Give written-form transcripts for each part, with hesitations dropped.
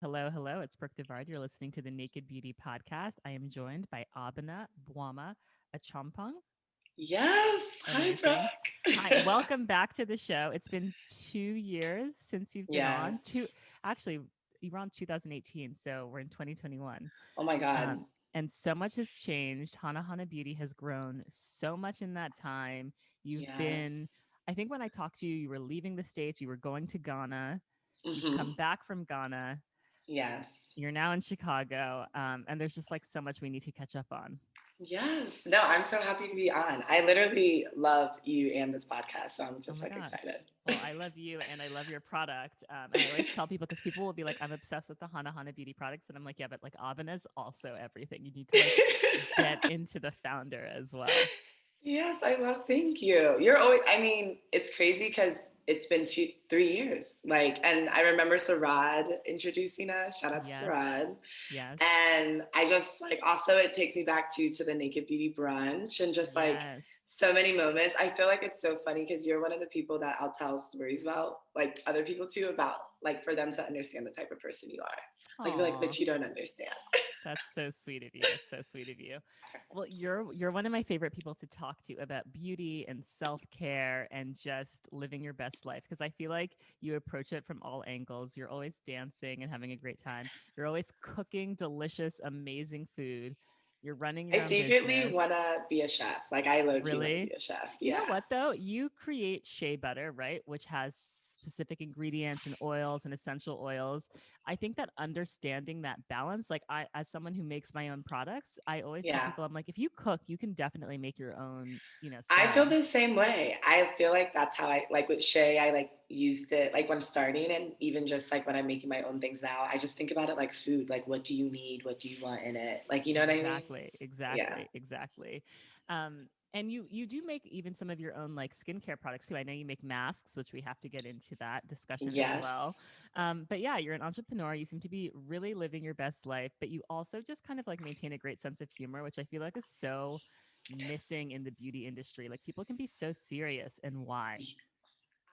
Hello, hello. It's Brooke Devard. You're listening to the Naked Beauty podcast. I am joined by Abena Boamah, a champong. Yes. Hi, Amazing. Hi, Brooke. welcome back to the show. It's been 2 years since you've been Yes. on. Actually, you were on 2018, so we're in 2021. Oh my God. Um, and so much has changed. Hanahana Beauty has grown so much in that time. You've Yes. been, I think when I talked to you, you were leaving the States, you were going to Ghana. You've come Hmm. back from Ghana. Yes. You're now in Chicago, and there's just like so much we need to catch up on. Yes. No, I'm so happy to be on. I literally love you and this podcast, so I'm Oh just my like gosh. excited. Well, I love you and I love your product. And I always tell people because people will be like, I'm obsessed with the Hanahana Beauty products. And I'm like, yeah, but like Avena is also everything. You need to like get into the founder as well. Yes, I love. Thank you. You're always. I mean, it's crazy because it's been 3 years. Like, and I remember Sarad introducing us. Shout out to Yes. Sarad. Yes. And I just like also it takes me back to the Naked Beauty brunch and just like Yes. so many moments. I feel like it's so funny because you're one of the people that I'll tell stories about, like other people too, about like for them to understand the type of person you are. Like, be like, Aw. but you don't understand. That's so sweet of you. That's so sweet of you. Well, you're one of my favorite people to talk to about beauty and self-care and just living your best life because I feel like you approach it from all angles. You're always dancing and having a great time. You're always cooking delicious, amazing food. You're running I your own secretly business. wanna be a chef. Like I low key wanna be Really? a chef. You know Yeah. what though? You create shea butter, right? Which has specific ingredients and oils and essential oils. I think that understanding that balance, like I as someone who makes my own products, I always tell Yeah. people I'm like if you cook, you can definitely make your own, I feel salad. the same way. I feel like that's how I like with Shay, I like used it like when starting and even just like when I'm making my own things now, I just think about it like food. Like what do you need? What do you want in it? Like you know what I mean? Exactly, Yeah. exactly, exactly. And you do make even some of your own like skincare products too. I know you make masks, which we have to get into that discussion as Yes. well. But yeah, you're an entrepreneur. You seem to be really living your best life, but you also just kind of like maintain a great sense of humor, which I feel like is so missing in the beauty industry. Like people can be so serious, and why?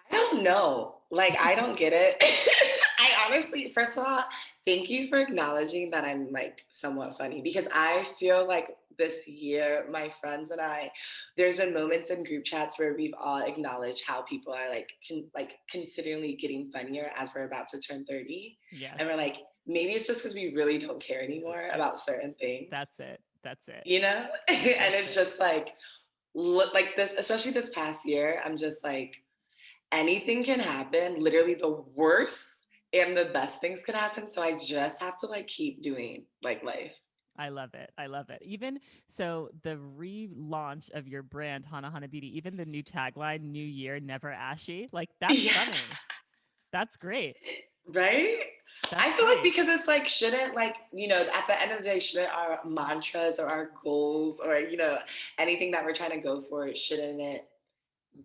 I don't know. Like, I don't get it. I honestly, first of all, thank you for acknowledging that I'm like somewhat funny because I feel like this year, my friends and I, there's been moments in group chats where we've all acknowledged how people are like, like considerably getting funnier as we're about to turn 30. Yes, And we're like, maybe it's just because we really don't care anymore it's about certain things, that's it. That's it. you know? And That's it's it. just like, like this, especially this past year, I'm just like, anything can happen. Literally the worst and the best things could happen. So I just have to like keep doing like life. I love it. I love it. Even so, the relaunch of your brand, Hanahana Beauty, even the new tagline, New Year, Never Ashy, like that's Yeah. stunning. That's great. Right? I That's feel like great. because it's like, shouldn't like, at the end of the day, shouldn't our mantras or our goals or, anything that we're trying to go for, shouldn't it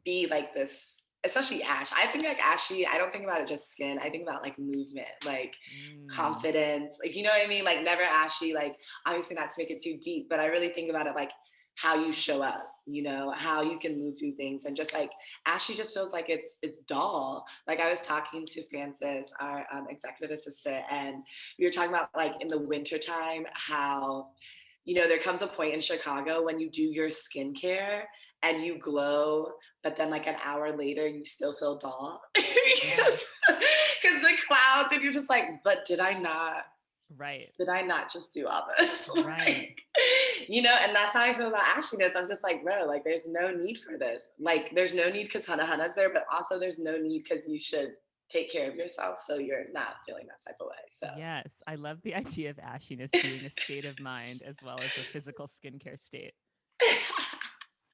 be like this, especially ash. I think like ashy, I don't think about it just skin. I think about like movement, like Mm, confidence, like you know what I mean? Like never ashy, like obviously not to make it too deep, but I really think about it like how you show up, how you can move through things and just like ashy just feels like it's dull. Like I was talking to Francis, our executive assistant, and we were talking about like in the wintertime how there comes a point in Chicago when you do your skincare and you glow, but then like an hour later you still feel dull yes. because the clouds and you're just like, but Right. did I not just do all this? Right. Like, and that's how I feel about ashiness. I'm just like, bro, like there's no need for this. Like there's no need because Hanahana's there, but also there's no need because you should take care of yourself so you're not feeling that type of way. So Yes. I love the idea of ashiness being a state of mind as well as a physical skincare state.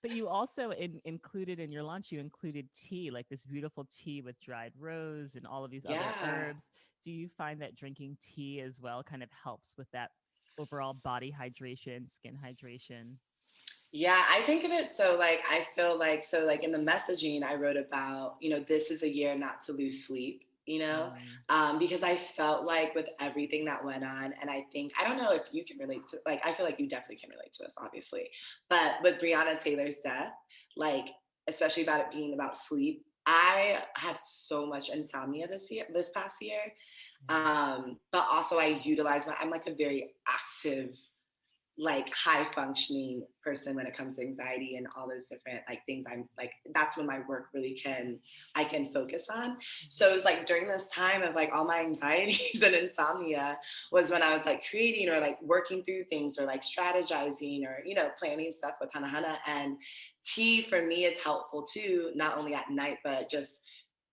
But you also included in your launch, you included tea, like this beautiful tea with dried rose and all of these other yeah. herbs. Do you find that drinking tea as well kind of helps with that overall body hydration, skin hydration? Yeah, I think of it so like I feel like so like in the messaging I wrote about, this is a year not to lose sleep, Mm, because I felt like with everything that went on, and I don't know if you can relate to like I feel like you definitely can relate to this, obviously, but with Breonna Taylor's death, like especially about it being about sleep, I had so much insomnia this past year. Yeah. But also I utilize I'm like a very active, like high functioning person when it comes to anxiety and all those different like things. I'm like, that's when my work really I can focus on. So it was like during this time of like all my anxieties and insomnia was when I was like creating or like working through things or like strategizing or, you know, planning stuff with Hanahana. And tea for me is helpful too, not only at night, but just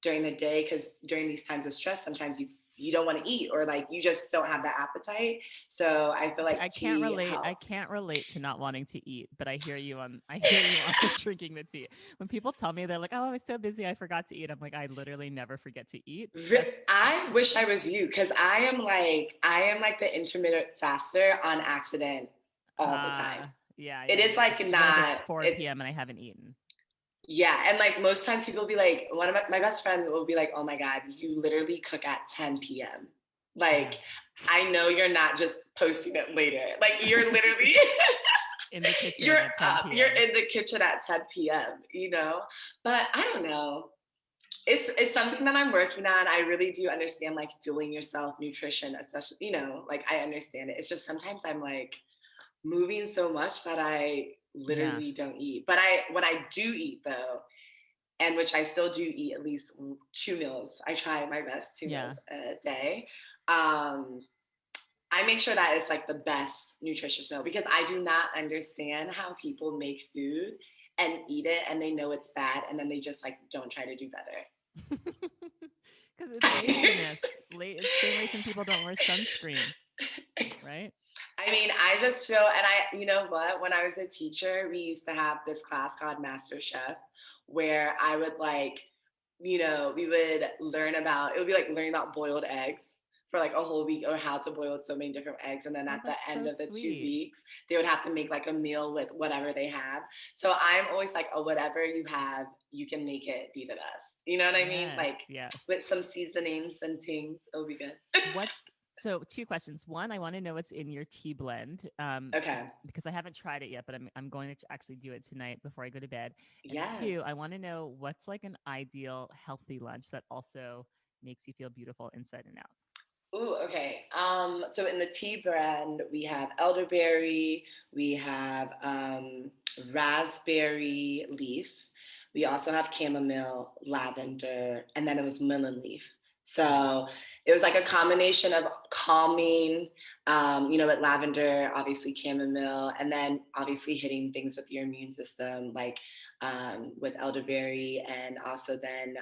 during the day, because during these times of stress, sometimes you don't want to eat or like you just don't have the appetite. So I feel Okay, like I can't tea relate. I helps. can't relate to not wanting to eat, but I hear you on. I hear you on the drinking the tea. When people tell me they're like, "Oh, I was so busy, I forgot to eat." I'm like, I literally never forget to eat. That's I wish I was you because I am like the intermittent faster on accident all the time. yeah, It yeah, is yeah. like What if it's not 4 it's p.m. and I haven't eaten? yeah, and like most times people will be like, one of my best friends will be like, oh my God, you literally cook at 10 p.m. Yeah. Like, I know you're not just posting it later. Like you're literally In the kitchen you're at 10 you're p.m. in the kitchen at 10 p.m., you know? But I don't know. It's something that I'm working on. I really do understand like fueling yourself, nutrition, especially, you know, like I understand it. It's just sometimes I'm like moving so much that I Yeah. literally don't eat. But I when I do eat though, and which I still do eat at least 2 meals. I try my best, two Yeah. meals a day. Um, I make sure that it's like the best nutritious meal because I do not understand how people make food and eat it and they know it's bad and then they just like don't try to do Because it's better. laziness. It's the same reason people don't wear sunscreen, right? I mean, I just feel, and you know what? When I was a teacher, we used to have this class called Master Chef, where I would like, you know, we would learn about, it would be like learning about boiled eggs for like a whole week or how to boil so many different eggs. And then Oh, at the that's end so of the two sweet. weeks, they would have to make like a meal with whatever they have. So I'm always like, oh, whatever you have, you can make it be the best. You know what I mean? Yes, Like yes. with some seasonings and things, it'll be good. What's so two questions. One, I want to know what's in your tea blend. Okay. Because I haven't tried it yet, but I'm going to actually do it tonight before I go to bed. And Yes. two, I want to know what's like an ideal healthy lunch that also makes you feel beautiful inside and out. Ooh, okay. So in the tea brand, we have elderberry, we have raspberry leaf, we also have chamomile, lavender, and then it was mullein leaf. So Nice. it was like a combination of calming, you know, with lavender, obviously chamomile, and then obviously hitting things with your immune system, like with elderberry, and also then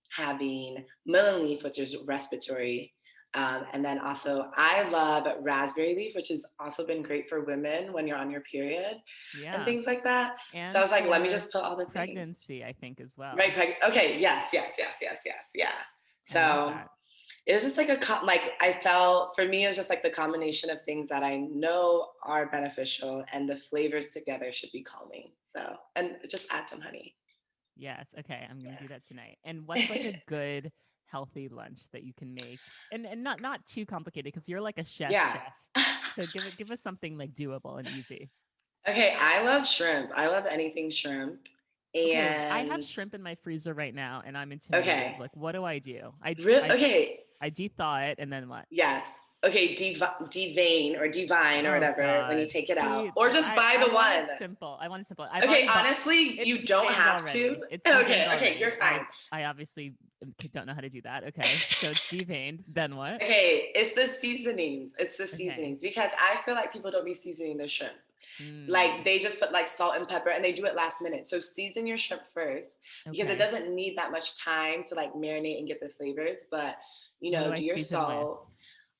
having mullein leaf, which is respiratory. And then also, I love raspberry leaf, which has also been great for women when you're on your period and Yeah. things like that. So I And was like, let me for just put all the things. pregnancy, I think as well. Right. Okay. Yes. Yes. Yes. Yes. Yes. Yeah. I love So that. it was just like like I felt for me, it was just like the combination of things that I know are beneficial and the flavors together should be calming. So, and just add some honey. Yes. Okay. I'm gonna do that tonight. And what's like Yeah. a good healthy lunch that you can make? And not too complicated because you're like a Yeah. chef. So give us something like doable and easy. Okay. I love shrimp. I love anything shrimp. Okay, I have And shrimp in my freezer right now and I'm intimidated. okay. Like what do I do? Real okay. I de-thaw it and then what? Yes. Okay, devein or divine or Oh whatever when you God. take it out. See, Or just buy I the want it one. simple. I want it simple. I've Okay, already bought. honestly, It's you don't deveined have to. already. It's deveined Okay, okay, you're already. fine. I obviously don't know how to do that. Okay, so it's deveined. Then what? Okay, it's the seasonings. It's the Okay. seasonings because I feel like people don't be seasoning their shrimp. Like Mm, they just put like salt and pepper and they do it last minute. So season your shrimp first because it okay. doesn't need that much time to like marinate and get the flavors. But you What do know, I do your season with? salt,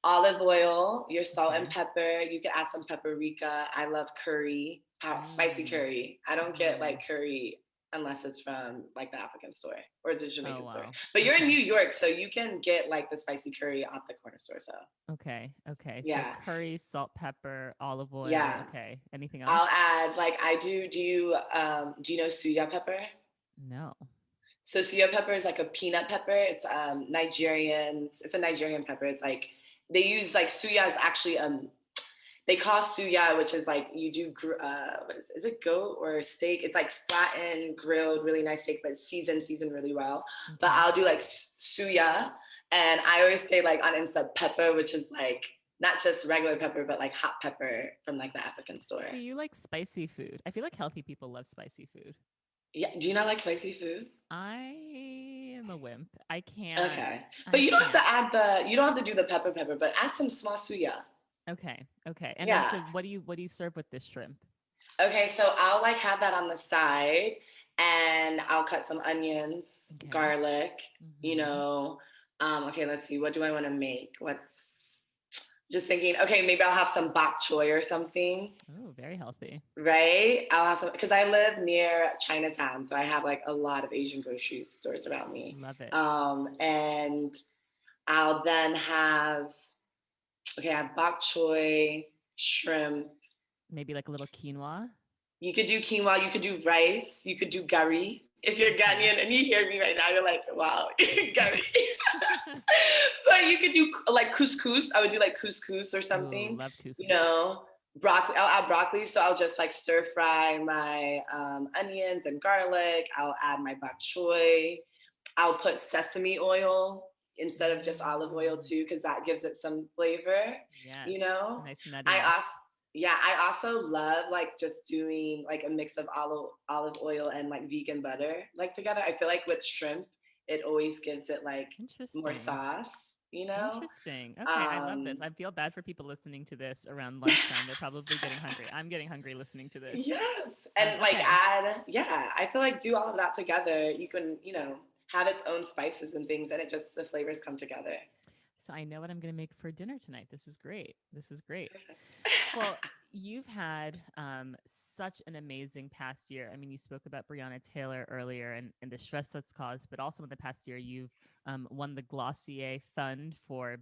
olive oil, your salt and Okay. pepper. You can add some paprika. I love curry, spicy Mm, curry. I don't get mm. like curry unless it's from like the African store or the Oh Jamaican store. wow. But you're in Okay. New York, so you can get like the spicy curry at the corner store. So Okay. Okay. So yeah, curry, salt, pepper, olive oil. yeah. Okay. Anything else? I'll add like I do. Do you know suya pepper? No. So suya pepper is like a peanut pepper. It's Nigerians. It's a Nigerian pepper. It's like they use like suya is actually they call suya, which is like you do what is it, goat or steak? It's like flattened, grilled, really nice steak, but seasoned really well. Okay. But I'll do like suya, and I always say like on Insta pepper, which is like not just regular pepper, but like hot pepper from like the African store. So you like spicy food. I feel like healthy people love spicy food. Yeah. Do you not like spicy food? I am a wimp. I can't. Okay. But I you don't have can't. to add you don't have to do the pepper, but add some small suya. Okay. Okay. And then Yeah. so what do you serve with this shrimp? Okay, so I'll like have that on the side, and I'll cut some onions, Okay. garlic, you Mm-hmm. know. Okay, let's see. What do I want to make? What's just thinking, okay, maybe I'll have some bok choy or something, Oh, very healthy. right? I'll have some because I live near Chinatown, so I have like a lot of Asian grocery stores around me. Love it. And I'll then have, okay, I have bok choy, shrimp. Maybe like a little quinoa. You could do quinoa, you could do rice, you could do curry. If you're Okay. Ghanaian and you hear me right now, you're like, wow, curry. But you could do like couscous. I would do like couscous or Ooh, something, love couscous. you know. Broccoli, I'll add broccoli. So I'll just like stir fry my onions and garlic. I'll add my bok choy. I'll put sesame oil instead of just olive oil too, because that gives it some flavor, Yes. you know. Nice I nuttiness. also yeah, I also love like just doing like a mix of olive oil and like vegan butter like together. I feel like with shrimp, it always gives it like more Interesting. sauce, you know? Interesting. Okay, I love this. Um I feel bad for people listening to this around lunchtime. They're probably getting hungry. I'm getting hungry listening to this. yes. And like Okay. add, yeah, I feel like do all of that together. You can, have its own spices and things, and it just the flavors come together. So I know what I'm going to make for dinner tonight. This is great. This is great. Well, you've had such an amazing past year. I mean, you spoke about Breonna Taylor earlier and the stress that's caused, but also in the past year, you've won the Glossier Fund for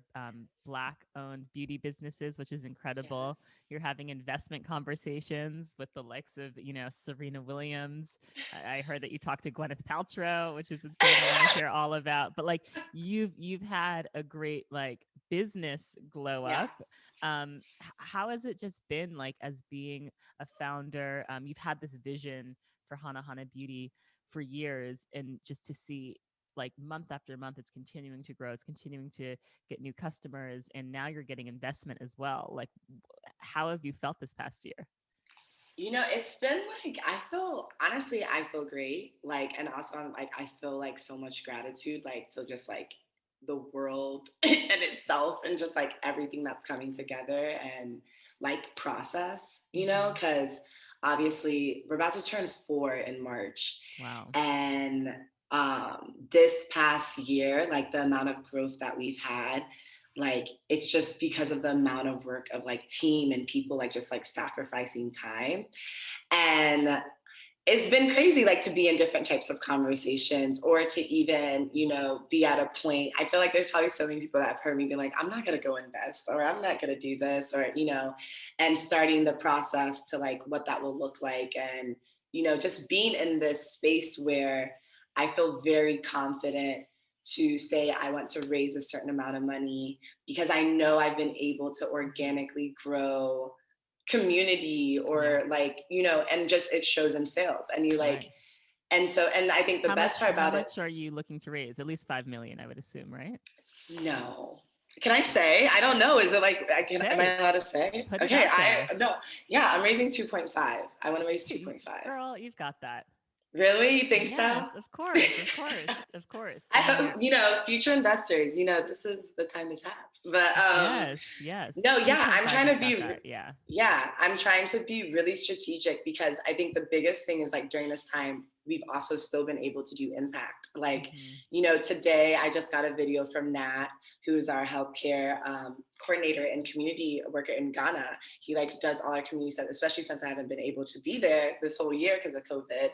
Black-owned beauty businesses, which is Yeah. incredible. You're having investment conversations with the likes of, Serena Williams. I heard that you talked to Gwyneth Paltrow, which is insane. I want to hear all about. But like, you've had a great like business glow Yeah. up. How has it just been like as being a founder? You've had this vision for Hanahana Beauty for years, and just to see like month after month, it's continuing to grow, it's continuing to get new customers, and now you're getting investment as well. Like, how have you felt this past year? It's been like I feel great. Like, and also I'm like I feel like so much gratitude, like to just like the world in itself and just like everything that's coming together and like process, Mm-hmm. because obviously we're about to turn 4 in March. Wow. And this past year, like the amount of growth that we've had, like it's just because of the amount of work of like team and people like just like sacrificing time. And it's been crazy like to be in different types of conversations or to even be at a point. I feel like there's probably so many people that have heard me be like, I'm not going to go invest, or I'm not going to do this, or and starting the process to like what that will look like. And just being in this space where I feel very confident to say I want to raise a certain amount of money, because I know I've been able to organically grow community, Yeah. or like and just it shows in sales, and you like. Right. And I think the How best much? part How about it. much are you looking to raise? At least 5 million, I would assume, right? No, can I say? I don't know, is it like am I Say, allowed to say? put it Okay, out I there. no. Yeah, I'm raising 2.5. I want to raise You, 2.5. girl, you've got that. Really, you think so? Yes, of course, of course, of course. I I mean, hope you're future investors, this is the time to tap. But yes, yes. no, yeah, I'm 2.5, trying you've to got be that. Yeah. yeah, I'm trying to be really strategic, because I think the biggest thing is like during this time we've also still been able to do impact. Like, Mm-hmm. today I just got a video from Nat, who's our healthcare coordinator and community worker in Ghana. He like does all our community stuff, especially since I haven't been able to be there this whole year because of COVID.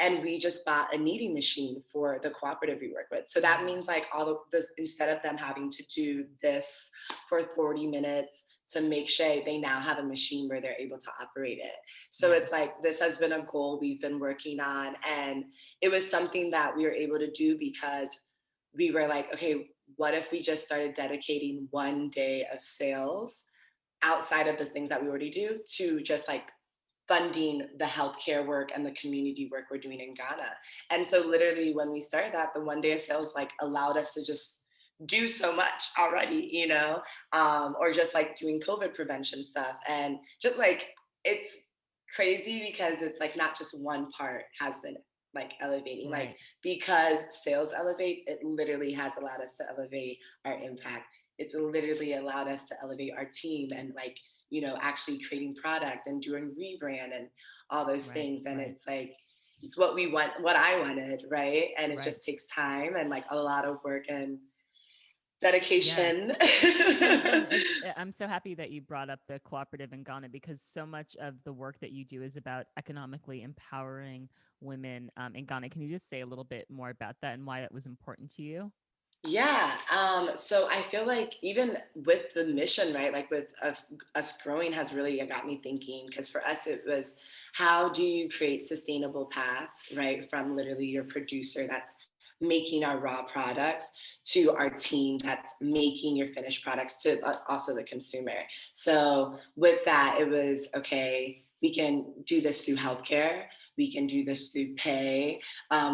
And we just bought a kneading machine for the cooperative we work with. So that means like all of this, instead of them having to do this for 40 minutes to make sure, they now have a machine where they're able to operate it. So Yes. it's like, this has been a goal we've been working on. And it was something that we were able to do because we were like, okay, what if we just started dedicating one day of sales outside of the things that we already do to just like funding the healthcare work and the community work we're doing in Ghana. And so literally when we started that, the one day of sales like allowed us to just do so much already, or just like doing COVID prevention stuff. And just like, it's crazy because it's like not just one part has been like elevating, like Right. because sales elevates, it literally has allowed us to elevate our impact. It's literally allowed us to elevate our team and like, actually creating product and doing rebrand and all those Right. things. And Right. it's like, it's what we want, what I wanted, right? And it Right. just takes time and like a lot of work and Yes. dedication. And I'm so happy that you brought up the cooperative in Ghana, because so much of the work that you do is about economically empowering women in Ghana. Can you just say a little bit more about that and why that was important to you? Yeah. So I feel like even with the mission, right, like with us growing has really got me thinking, because for us, it was how do you create sustainable paths, right, from literally your producer that's making our raw products to our team that's making your finished products to also the consumer. So with that, it was okay. We can do this through healthcare. We can do this through pay.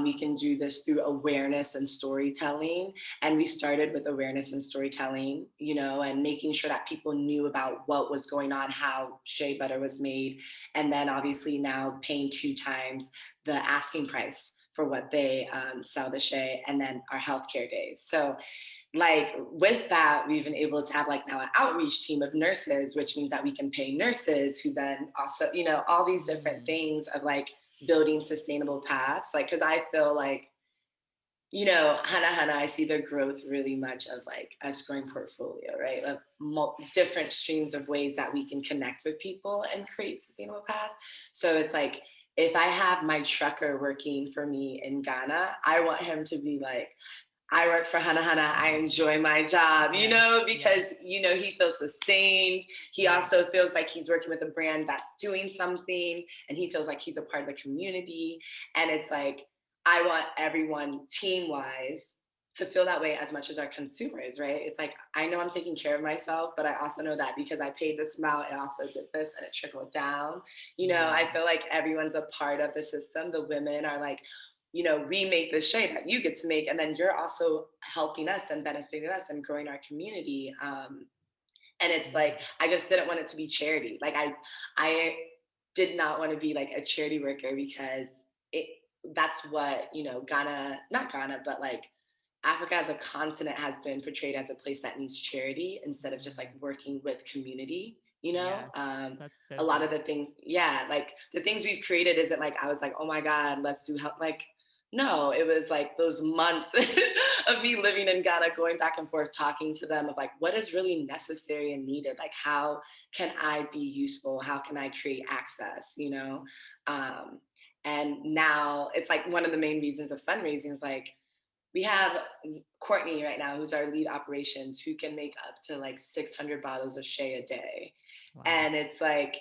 We can do this through awareness and storytelling. And we started with awareness and storytelling, and making sure that people knew about what was going on, how shea butter was made. And then obviously now paying 2 times the asking price for what they sell the shea, and then our healthcare days. So like with that, we've been able to have like now an outreach team of nurses, which means that we can pay nurses who then also, all these different Mm. things of like building sustainable paths. Like, cause I feel like, Hanahana, I see the growth really much of like us growing portfolio, right? Of different streams of ways that we can connect with people and create sustainable paths. So it's like, if I have my trucker working for me in Ghana, I want him to be like, I work for Hanahana. I enjoy my job, Yes. Yes. because, he feels sustained. He Right. also feels like he's working with a brand that's doing something, and he feels like he's a part of the community. And it's like, I want everyone team wise to feel that way as much as our consumers, right? It's like, I know I'm taking care of myself, but I also know that because I paid this amount, I also did this and it trickled down. I Yeah. feel like everyone's a part of the system. The women are like, we make the shade that you get to make, and then you're also helping us and benefiting us and growing our community. And it's Yeah. like, I just didn't want it to be charity. Like I did not want to be like a charity worker, because it that's what, Ghana, not Ghana, but like Africa as a continent has been portrayed as a place that needs charity instead of just like Mm. working with community. Yes. That's so A lot true. of the things, yeah, like the things we've created isn't like I was like, oh my God, let's do help. Like, no, it was like those months of me living in Ghana, going back and forth, talking to them of like, what is really necessary and needed? Like, how can I be useful? How can I create access? Um, and now it's like one of the main reasons of fundraising is like, we have Courtney right now, who's our lead operations, who can make up to like 600 bottles of shea a day. Wow. And it's like,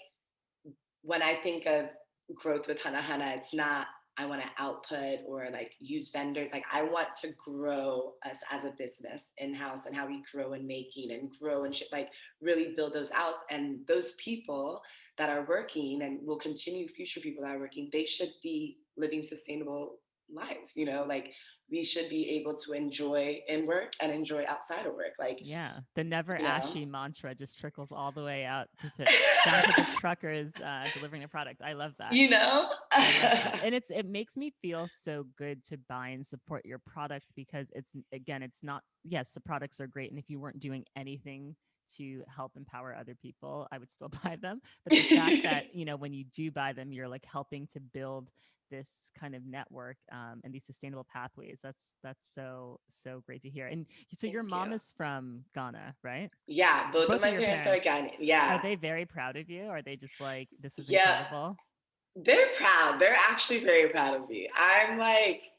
when I think of growth with Hanahana, it's not I want to output or like use vendors. Like I want to grow us as a business in house, and how we grow in making and grow and like really build those out. And those people that are working and will continue, future people that are working, they should be living sustainable lives. Like we should be able to enjoy in work and enjoy outside of work. Like, Yeah. The never you know. ashy mantra just trickles all the way out to down to the truckers delivering a product. I love that. you know? I love that. And it makes me feel so good to buy and support your product, because it's not, yes, the products are great. And if you weren't doing anything to help empower other people, I would still buy them. But the fact that, when you do buy them, you're like helping to build this kind of network and these sustainable pathways. That's so great to hear. And so your Thank you. mom is from Ghana, right? Yeah, both of Both of my your parents are parents. Ghanaian. Are Yeah. they very proud of you? Are they just like, this is Yeah. incredible? They're proud. They're actually very proud of me. I'm like,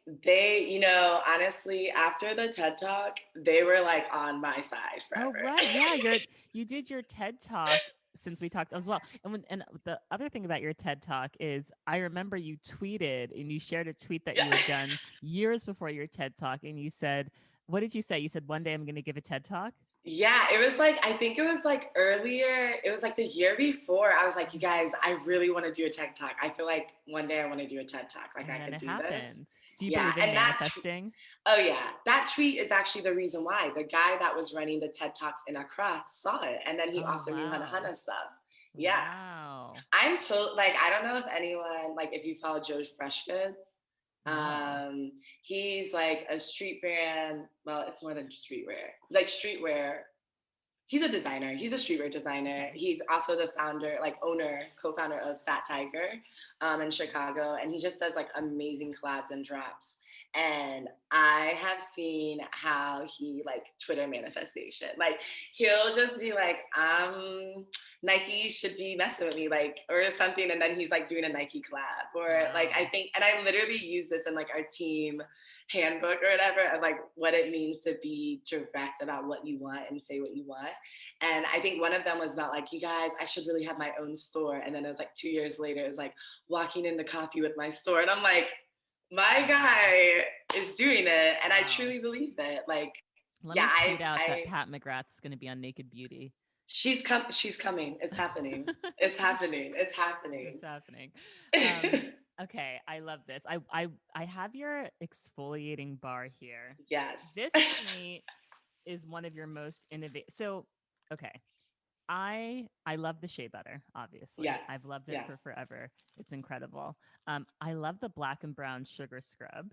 honestly, after the TED Talk, they were like on my side Oh, forever. right. Yeah, you did your TED Talk since we talked as well. And the other thing about your TED Talk is I remember you tweeted and you shared a tweet that Yeah. you had done years before your TED Talk, and you said, what did you say? You said one day I'm going to give a TED Talk? Yeah, it was like, I think it was like earlier, it was like the year before. I was like, you guys, I really want to do a TED Talk. I feel like one day I want to do a TED Talk. Like And I then could it do this. happened. Do you Yeah. believe in And manifesting? oh yeah, that tweet is actually the reason why. The guy that was running the TED Talks in Accra saw it. And then he Oh, also knew wow. Hanahana stuff. Yeah. Wow. I'm told, like, I don't know if anyone, like, if you follow Joe's Fresh Goods, No. he's like a street brand. Well, it's more than streetwear, like streetwear. He's a designer. He's a streetwear designer. Okay. He's also the founder, like owner, co-founder of Fat Tiger in Chicago. And he just does like amazing collabs and drops. And I have seen how he like Twitter manifestation. Like he'll just be like, Nike should be messing with me, like, or something. And then he's like doing a Nike collab. Or like I Wow. think, and I literally use this in like our team handbook or whatever of like what it means to be direct about what you want and say what you want. And I think one of them was about like, you guys, I should really have my own store. And then it was like 2 years later, it was like walking into coffee with my store. And I'm like, my Wow. guy is doing it. And I Wow. truly believe it. Like, Let yeah, me tweet out that Pat McGrath's going to be on Naked Beauty. she's coming. It's happening. It's happening. It's happening. It's happening. Okay, I love this. I have your exfoliating bar here. Yes. This to me is one of your most innovative. So, okay, I love the shea butter. Obviously, Yes. I've loved it Yeah. for forever. It's incredible. I love the black and brown sugar scrub.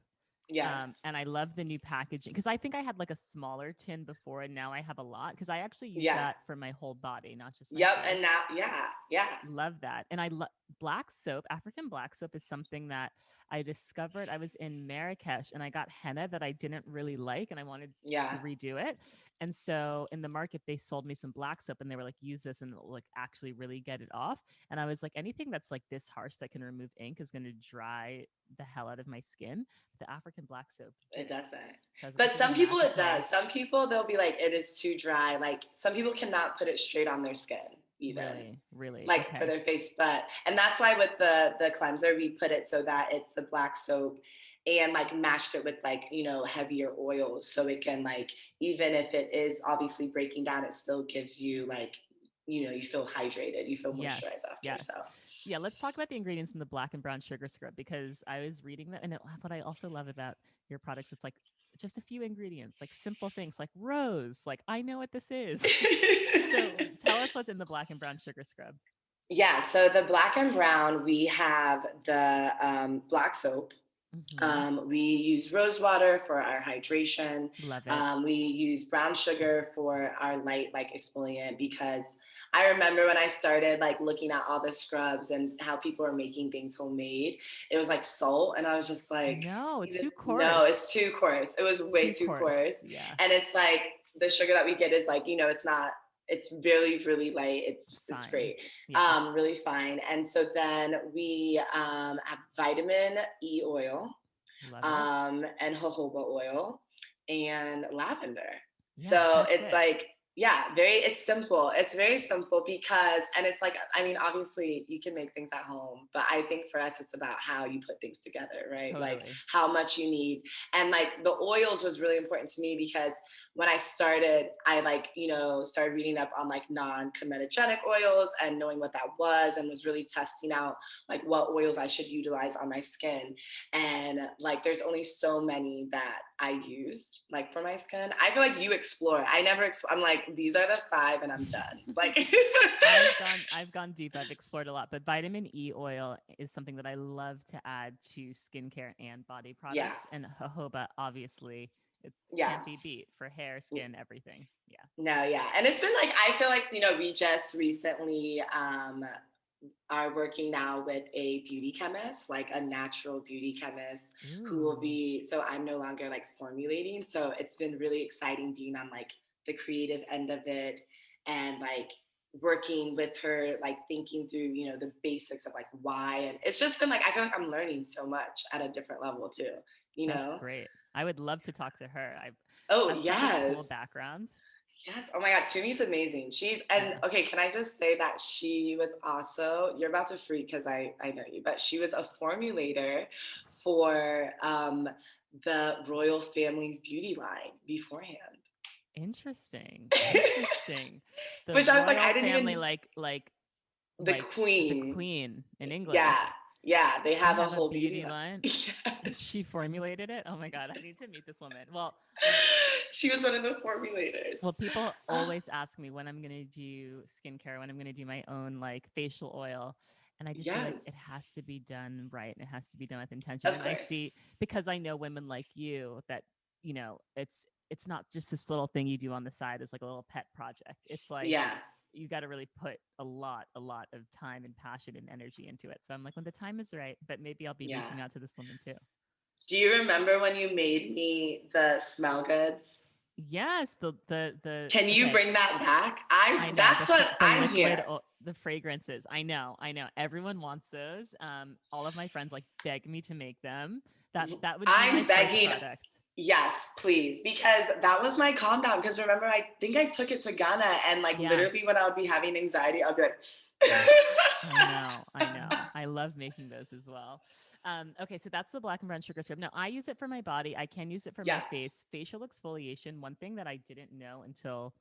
Yes. And I love the new packaging because I think I had like a smaller tin before, and now I have a lot because I actually use Yeah. that for my whole body, not just my Yep. face. And now, yeah. Yeah. Love that. And I love black soap. African black soap is something that I discovered. I was in Marrakesh and I got henna that I didn't really like and I wanted Yeah. to redo it. And so in the market, they sold me some black soap and they were like, use this and it'll like actually really get it off. And I was like, anything that's like this harsh that can remove ink is going to dry the hell out of my skin. The African black soap It doesn't. says But this is a some people it magical, does. Some people they'll be like, it is too dry. Like some people cannot put it straight on their skin, even really, really. like for Okay. their face. But and that's why with the cleanser we put it so that it's the black soap and like matched it with like heavier oils so it can like even if it is obviously breaking down, it still gives you like you feel hydrated, you feel Yes. moisturized after. Yes. So Yeah, let's talk about the ingredients in the black and brown sugar scrub because I was reading that, and what I also love about your products, it's like just a few ingredients, like simple things, like rose. Like I know what this is. So tell us what's in the black and brown sugar scrub. yeah, so the black and brown, we have the black soap. Mm-hmm. We use rose water for our hydration. Love it. We use brown sugar for our light like exfoliant because I remember when I started like looking at all the scrubs and how people are making things homemade, it was like salt, and I was just like, No, too no, coarse. it's too coarse. It was way Too too coarse. coarse, Yeah, and it's like the sugar that we get is like it's not. It's really light. It's fine. great, Yeah, really fine. And so then we have vitamin E oil, love it. and jojoba oil and lavender. Yeah, So that's it's it. like, yeah, it's simple. It's very simple because, and it's like, I mean, obviously you can make things at home, but I think for us, it's about how you put things together, right? Like Totally. how much you need. And like the oils was really important to me because when I started, I like, started reading up on like non-comedogenic oils and knowing what that was and was really testing out like what oils I should utilize on my skin. And like there's only so many that I use like for my skin. I feel like you explore. I never I'm like these are the 5 and I'm done. Like I've gone deep. I've explored a lot, but vitamin E oil is something that I love to add to skincare and body yeah. products. And jojoba, obviously, it Yeah. can't be beat for hair, skin, everything. Yeah. No, yeah. And it's been like I feel like, we just recently are working now with a beauty chemist, like a natural beauty chemist who will Ooh, be, so I'm no longer like formulating. So it's been really exciting being on like the creative end of it and like working with her, like thinking through, the basics of like why. And it's just been like, I feel like I'm learning so much at a different level too, you that's know? great. I would love to talk to her. I Oh, have such a yes. cool background. Yes. Oh my God. Tumi's amazing. And Yeah. okay, can I just say that she was also, you're about to freak because I know you, but she was a formulator for the royal family's beauty line beforehand. Interesting. Interesting. The Which I was like, royal I didn't family, even the like the queen. queen in England. Yeah. Yeah. They They have a have a whole beauty beauty line. line. Yes. She formulated it. Oh my god, I need to meet this woman. Well, She was one of the formulators. well, people Ah, always ask me when I'm gonna do skincare, when I'm gonna do my own like facial oil. And I just feel like yes. it has to be done right and it has to be done with intention. Of And I course. see because I know women like you that, it's not just this little thing you do on the side as like a little pet project. It's like Yeah. you got to really put a lot of time and passion and energy into it. So I'm like, when the time is right, but maybe I'll be Yeah. reaching out to this woman too. Do you remember when you made me the smell goods? Yes, the Can you okay. bring that back? I know That's what the I'm here. the fragrances. I know. Everyone wants those. All of my friends like beg me to make them. That would be my I'm first begging. product. Yes, please. Because that was my calm down. Because remember, I think I took it to Ghana and like Yeah, literally when I would be having anxiety, I'll be like, I know. I know. I love making those as well. Okay, so that's the black and brown sugar scrub. Now I use it for my body. I can use it for my yes, face. Facial exfoliation. One thing that I didn't know until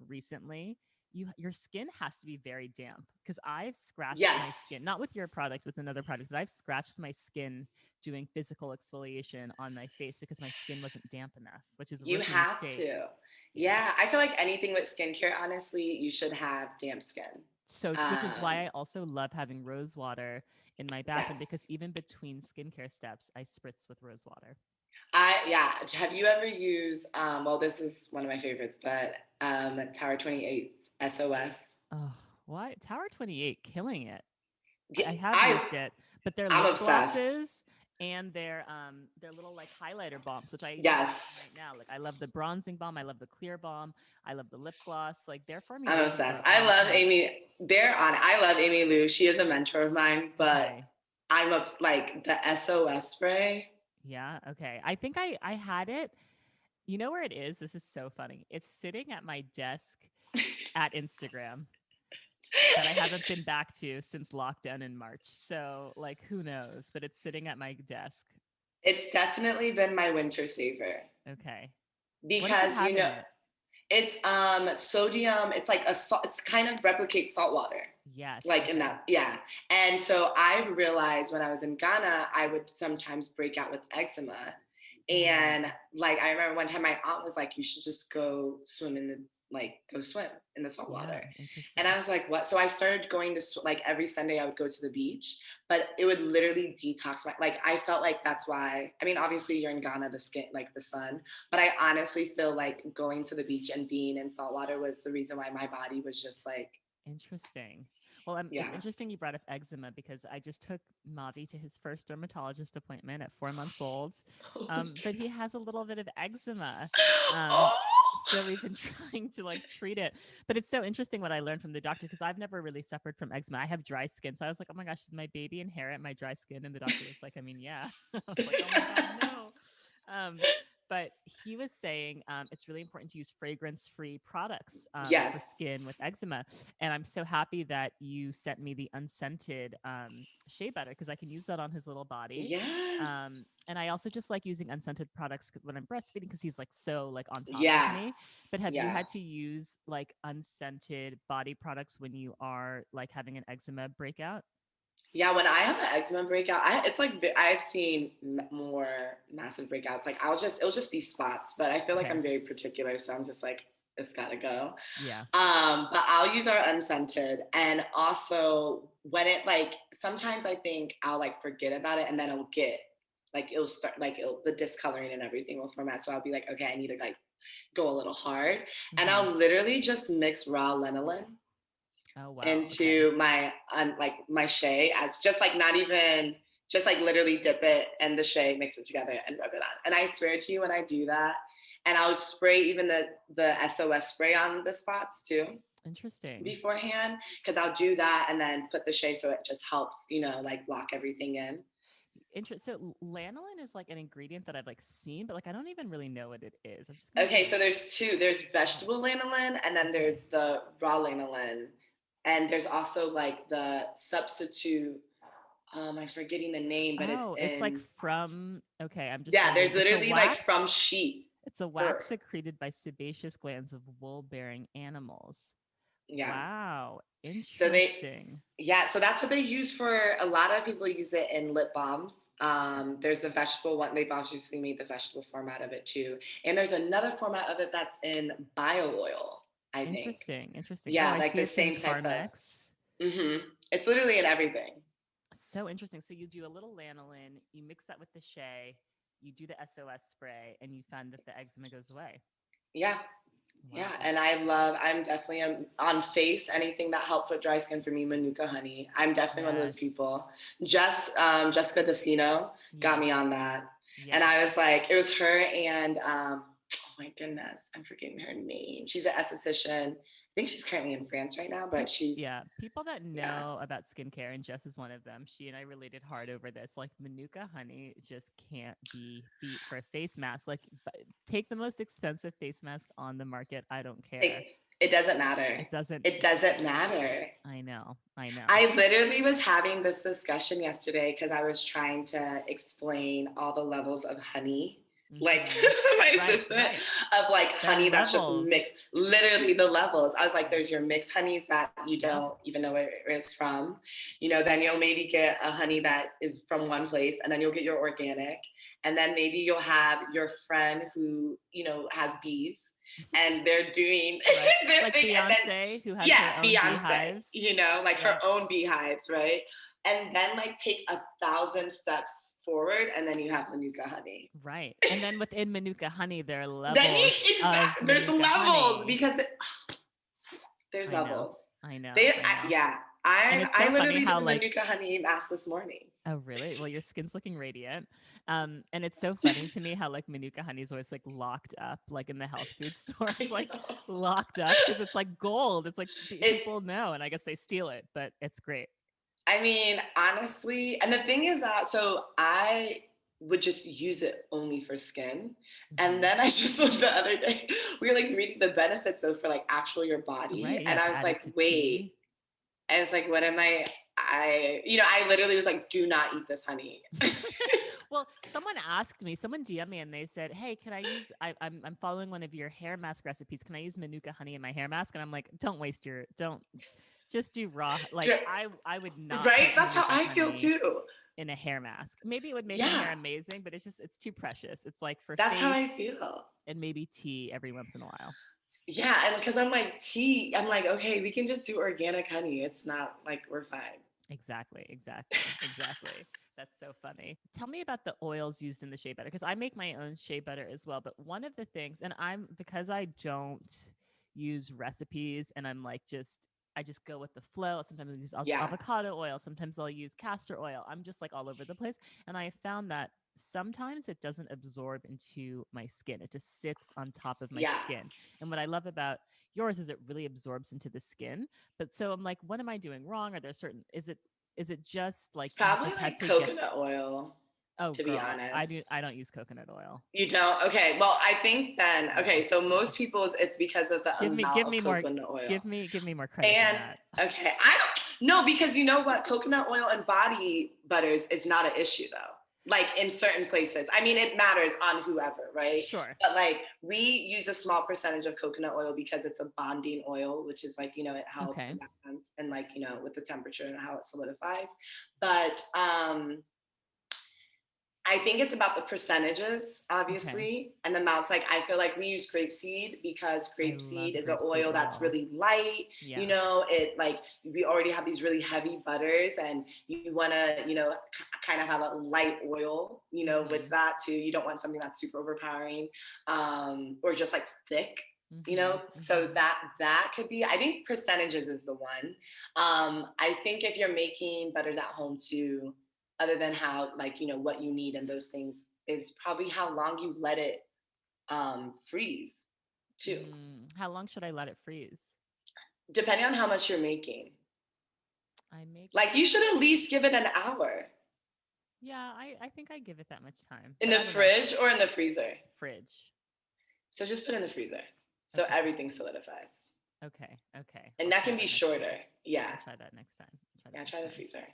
recently, your skin has to be very damp because I've scratched my yes, skin, not with your product, with another product, but I've scratched my skin doing physical exfoliation on my face because my skin wasn't damp enough, which is a you rookie have mistake. to. Yeah. Yeah, I feel like anything with skincare, honestly, you should have damp skin. So, which is why Um, I also love having rose water in my bathroom yes. because even between skincare steps, I spritz with rose water. Yeah. Have you ever used, well, this is one of my favorites, but Tower 28 SOS? Oh, why? Tower 28 killing it. Yeah, I have used it, but their I'm lip obsessed. glosses and their little like highlighter balms, which I even have on Yes. right now. Like I love the bronzing balm, I love the clear balm, I love the lip gloss. Like their I'm formulations obsessed. are I on love point. Amy. I love Amy Lou. She is a mentor of mine, but Okay. like the SOS spray. Yeah, okay. I think I had it. You know where it is? This is so funny. It's sitting at my desk at Instagram that I haven't been back to since lockdown in March. So, like, who knows? But it's sitting at my desk. It's definitely been my winter saver Okay. What does it because have in it? it's sodium. It's like a salt. It's kind of replicates salt water. Yes. Like in Okay. that, yeah. And so I've realized when I was in Ghana, I would sometimes break out with eczema. And Mm, like I remember one time my aunt was like, you should just go swim in the go swim in the salt yeah. water. And Interesting. I was like, what? So I started going to like every Sunday I would go to the beach, but it would literally detox my like I felt like that's why. I mean, obviously you're in Ghana, the skin like the sun, but I honestly feel like going to the beach and being in salt water was the reason why my body was just like, Interesting. Well, it's yeah. interesting you brought up eczema because I just took Mavi to his first dermatologist appointment at 4 months old. But he has a little bit of eczema. Um, Oh, so we've been trying to like treat it. But it's so interesting what I learned from the doctor because I've never really suffered from eczema. I have dry skin. So I was like, oh my gosh, did my baby inherit my dry skin? And the doctor was like, I mean, yeah. I was like, oh my God, no. Um, but he was saying it's really important to use fragrance-free products for yes, skin with eczema. And I'm so happy that you sent me the unscented shea butter because I can use that on his little body. yes, And I also just like using unscented products when I'm breastfeeding because he's like so like on top of yeah, me. But have you yeah. had to use like unscented body products when you are like having an eczema breakout? Yeah, when I have an eczema breakout, it's like I've seen more massive breakouts. Like it'll just be spots, but I feel like Okay. I'm very particular, so I'm just like, it's gotta go. Yeah. But I'll use our unscented, and also when it like sometimes I think I'll like forget about it, and then it'll start like the discoloring and everything will format. So I'll be like, okay, I need to like go a little hard, and Hmm. I'll literally just mix raw lanolin Oh wow. Okay. into my like my shea as just like not even just like literally dip it and the shea, mix it together and rub it on. And I swear to you, when I do that, and I'll spray even the SOS spray on the spots too Interesting. beforehand, because I'll do that and then put the shea so it just helps, like block everything in. So lanolin is like an ingredient that I've like seen, but like I don't even really know what it is. I'm just gonna Okay, do. so there's two. There's Oh, vegetable lanolin, and then okay. there's the raw lanolin, and there's also like the substitute. I'm forgetting the name, but it's Oh, it's like in from. Okay, I'm just yeah. googling. There's It's a literally like from wax. sheep. It's a For wax secreted by sebaceous glands of wool-bearing animals. yeah. Wow, So interesting. so that's what they use for. A lot of people use it in lip balms. There's a vegetable one. They've obviously made the vegetable format of it too. And there's another format of it that's in bio oil, I think. Interesting. Interesting. Oh, Yeah, I like see the it's in same type of. Carmex. It's literally in everything. So interesting. So you do a little lanolin, you mix that with the shea, you do the SOS spray, and you find that the eczema goes away. Yeah. Yeah, Wow. and I'm definitely on face, anything that helps with dry skin for me, Manuka honey. I'm definitely one of those Yes. people. Jessica DeFino got Yes. me on that. And Yes. I was like, it was her and oh my goodness, I'm forgetting her name. She's an esthetician. I think she's currently in France right now, but she's Yeah, people that yeah. know about skincare, and Jess is one of them. She and I related hard over this. Like Manuka honey just can't be beat for a face mask. Like, take the most expensive face mask on the market. I don't care. It doesn't matter. It doesn't. It doesn't matter. I know. I know. I literally was having this discussion yesterday because I was trying to explain all the levels of honey, like Mhm. to my Right. assistant, Right. of like There are honey that's just levels. mixed, literally the levels. I was like, there's your mixed honeys that you Yep. don't even know where it's from. Then you'll maybe get a honey that is from one place, and then you'll get your organic. And then maybe you'll have your friend who, has bees and they're doing Right. their Like thing. And then Beyonce, who has her yeah, own Beyonce, beehives. like her Yep. own beehives, right? And then like take 1,000 steps forward, and then you have Manuka honey. Right. And then within Manuka honey, there are Then levels of there's Manuka levels honey. because there's I know. levels. I know. They, I know. yeah. And it's so I funny literally did how a like, Manuka honey mask this morning. oh really? Well, your skin's looking radiant. And it's so funny to me how like Manuka honey is always like locked up, like in the health food stores, like locked up because it's like gold. It's like people know, and I guess they steal it, but it's great. I mean, honestly, and the thing is that so I would just use it only for skin. And Mhm. then I just the other day, we were like reading the benefits though for like actual your body. Right. Yeah. And I To was add it like, to wait, tea. I was like, what am I literally was like, do not eat this honey. Well, someone DM'd me and they said, "Hey, can I use? I'm following one of your hair mask recipes. Can I use Manuka honey in my hair mask?" And I'm like, don't just do raw. Like I would not Right? put That's how Manuka I feel honey too. in a hair mask. Maybe it would make my Yeah, hair amazing, but it's too precious. It's like for that's how face I feel. and maybe tea every once in a while. Yeah, and because I'm like I'm like, okay, we can just do organic honey. It's not like we're fine. Exactly. That's so funny. Tell me about the oils used in the shea butter because I make my own shea butter as well. But one of the things, and because I don't use recipes and I just go with the flow. Sometimes I use Yeah, avocado oil. Sometimes I'll use castor oil. I'm just like all over the place. And I found that sometimes it doesn't absorb into my skin. It just sits on top of my yeah. skin. And what I love about yours is it really absorbs into the skin. But so I'm like, what am I doing wrong? Are there certain, is it just like It's you probably just had like to get, coconut oil, oh to be girl, honest. I don't use coconut oil. You don't? Okay. Well, I think then, okay, Mm-mm, so no. most people's it's because of the amount Give of me more coconut oil. give me more credit than And that. okay, I don't no, because you know what? Coconut oil and body butters is not an issue though. Like in certain places. I mean, it matters on whoever, right? Sure. But like we use a small percentage of coconut oil because it's a bonding oil, which is like, it helps Okay. in that sense. And like, with the temperature and how it solidifies. But I think it's about the percentages, Okay. obviously, and the amounts. Like I feel like we use grapeseed because I love grapeseed is an grapeseed oil that's oil. really light. Yeah. It like we already have these really heavy butters, and you want to, kind of have a light oil, with Mm-hmm. that too. You don't want something that's super overpowering, or just like thick. Mm-hmm. So Mm-hmm. that could be. I think percentages is the one. I think if you're making butters at home too, other than how like what you need and those things is probably how long you let it freeze too, How long should I let it freeze? depending on how much you're making. I make Like you should at least give it an hour Yeah, I think I give it that much time. in But the I don't know. fridge or in the freezer. Fridge. So just put it in the freezer so Okay. everything solidifies, Okay. Okay. and I'll that try can be that next time. shorter. Yeah, I'll try that next time. I'll try that yeah, try next the time. freezer.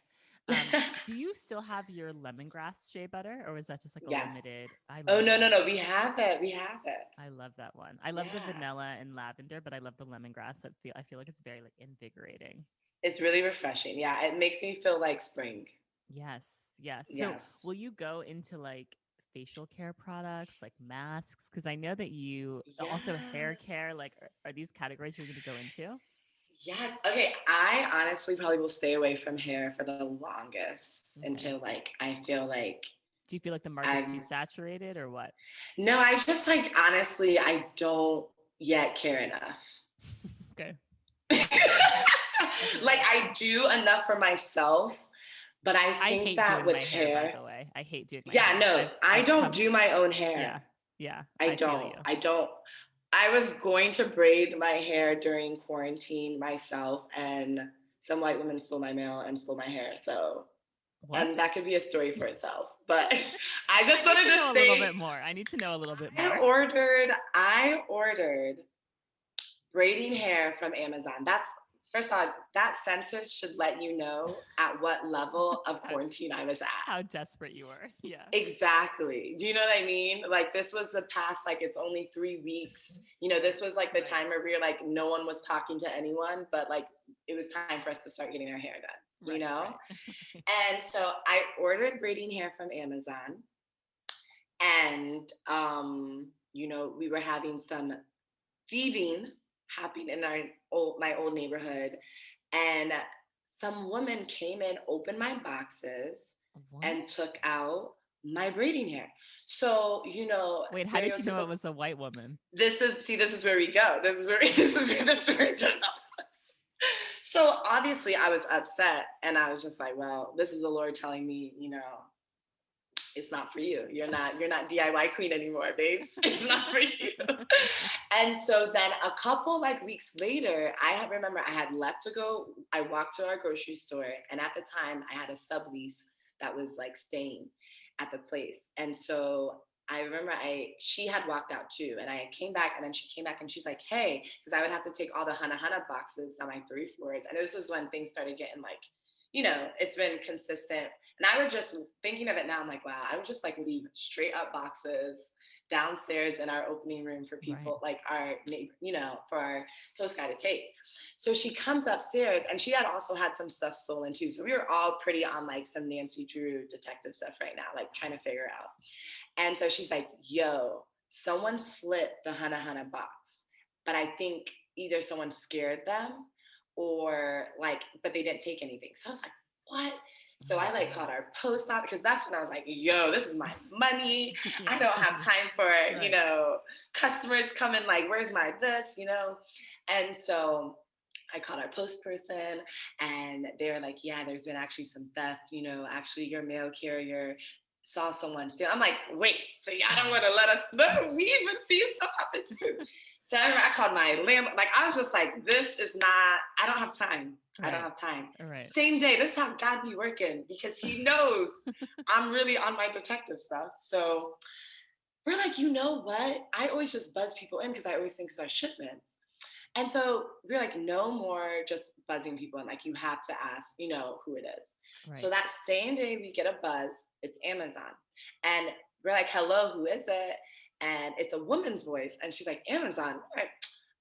Do you still have your lemongrass shea butter, or was that just like a Yes. limited? I Oh love no, no, that. no. We have it. We have it. I love that one. I love the Yeah. vanilla and lavender, but I love the lemongrass. I feel like it's very like invigorating. It's really refreshing. Yeah. It makes me feel like spring. Yes, yes. So, Yes. will you go into like facial care products, like masks? Because I know that you also hair Yes. care. Like, are these categories you're going to go into? Yes. Okay. I honestly probably will stay away from hair for the longest Okay. until like I feel like Do you feel like the market's too I'm. saturated or what? No, I just like honestly, I don't yet care enough. Okay. Like I feel you. I feel you. I do enough for myself, but I I think hate that doing with my hair, by hair, the way. I hate doing my yeah, hair. no, I I've don't come do my own yeah. hair. Yeah, I I feel don't. you. I don't. I was going to braid my hair during quarantine myself, and some white woman stole my mail and stole my hair. So, What? and that could be a story for itself. But I I just need wanted to to know a little bit say, more. I need to know a little bit I more. ordered. I ordered braiding hair from Amazon. That's first of all, that sentence should let you know at what level of how, quarantine I was at. how desperate you were. Yeah. Exactly. Do you know what I mean? Like this was the past, like it's only 3 weeks. This was like the Right. time where we were like no one was talking to anyone, but like it was time for us to start getting our hair done, you Right, know? right. Right. And so I ordered braiding hair from Amazon and we were having some thieving happening in my old neighborhood, and some woman came in, opened my boxes, and What? took out my braiding hair. So Wait, how did you know stereotypical. it was a white woman? This is where we go. This is where the story develops. So obviously I was upset, and I was just like, well, this is the Lord telling me, it's not for you. You're not DIY queen anymore, babes. It's not for you. And so then a couple like weeks later, remember I had left to go. I walked to our grocery store, and at the time I had a sublease that was like staying at the place. And so I remember she had walked out too, and I came back, and then she came back and she's like, "Hey," because I would have to take all the Hanahana boxes on my 3 floors, and this was when things started getting like, it's been consistent. And I would just, thinking of it now, I'm like, wow, I would just like leave straight up boxes downstairs in our opening room for Right. people, like our neighbor, for our host guy to take. So she comes upstairs, and she had also had some stuff stolen too. So we were all pretty on like some Nancy Drew detective stuff right now, like trying to figure out. And so she's like, yo, someone slit the Hanahana box, but I think either someone scared them or like, but they didn't take anything. So I was like, what? Oh So my I like God. called our post office, because that's when I was like, yo, this is my money. I Yeah. don't have time for, Right. customers coming like, where's my this? And so I called our post person, and they were like, yeah, there's been actually some theft, actually your mail carrier saw someone steal. I'm like, wait, so y'all don't want to let us know? We even see stuff happen too. So I called my landlord. Like, I was just like, this is not, I don't have time. I don't Right. have time. Right. Same day, this is how God be working, because he knows I'm really on my detective stuff. So we're like, you know what? I always just buzz people in because I always think it's our shipments. And so we're like, no more just buzzing people in. Like, you have to ask, who it is. So Right. that same day we get a buzz, it's Amazon. And we're like, hello, who is it? And it's a woman's voice. And she's like, Amazon. We're like,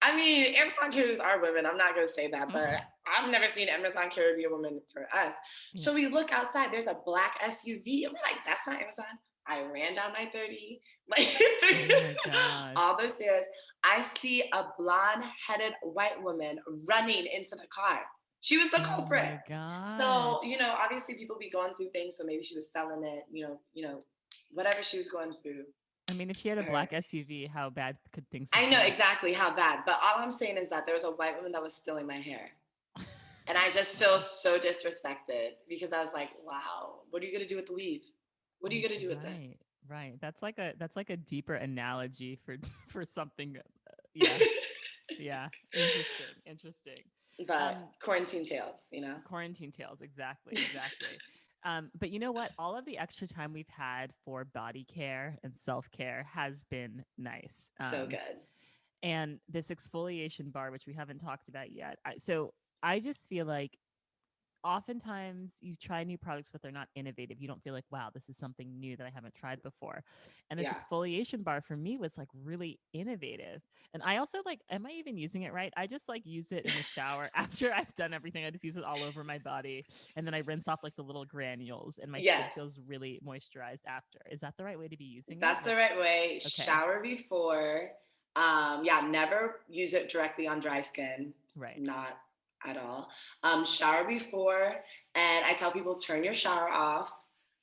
I mean, Amazon carriers are women. I'm not going to say that, but I've never seen Amazon carrier be a woman for us. Yeah. So we look outside, there's a black SUV. And we're like, that's not Amazon. I ran down my 30, like Oh my gosh. all those stairs. I see a blonde-headed white woman running into the car. She was the Oh culprit. my gosh. So, obviously people be going through things. So maybe she was selling it, whatever she was going through. I mean, if she had a Her. black SUV, how bad could things have I know been? exactly how bad. But all I'm saying is that there was a white woman that was stealing my hair. And I just feel Wow. so disrespected, because I was like, wow, what are you going to do with the weave? What are you going to do with Right. Right. That's like a deeper analogy for for something. Yeah. it? Yeah. Interesting. Interesting. But Um, quarantine tales. Quarantine tales. Exactly. Exactly. But you know what? All of the extra time we've had for body care and self care has been nice. So good. And this exfoliation bar, which we haven't talked about yet. So I just feel like oftentimes you try new products, but they're not innovative. You don't feel like, wow, this is something new that I haven't tried before. And this Yeah. exfoliation bar for me was like really innovative. And I also like, am I even using it right? I just like use it in the shower after I've done everything. I just use it all over my body. And then I rinse off like the little granules and my skin Yes. feels really moisturized after. Is that the right way to be using it? That's Like, the right way. okay, Shower before. Yeah, never use it directly on dry skin. right. Not at all. Shower before, and I tell people turn your shower off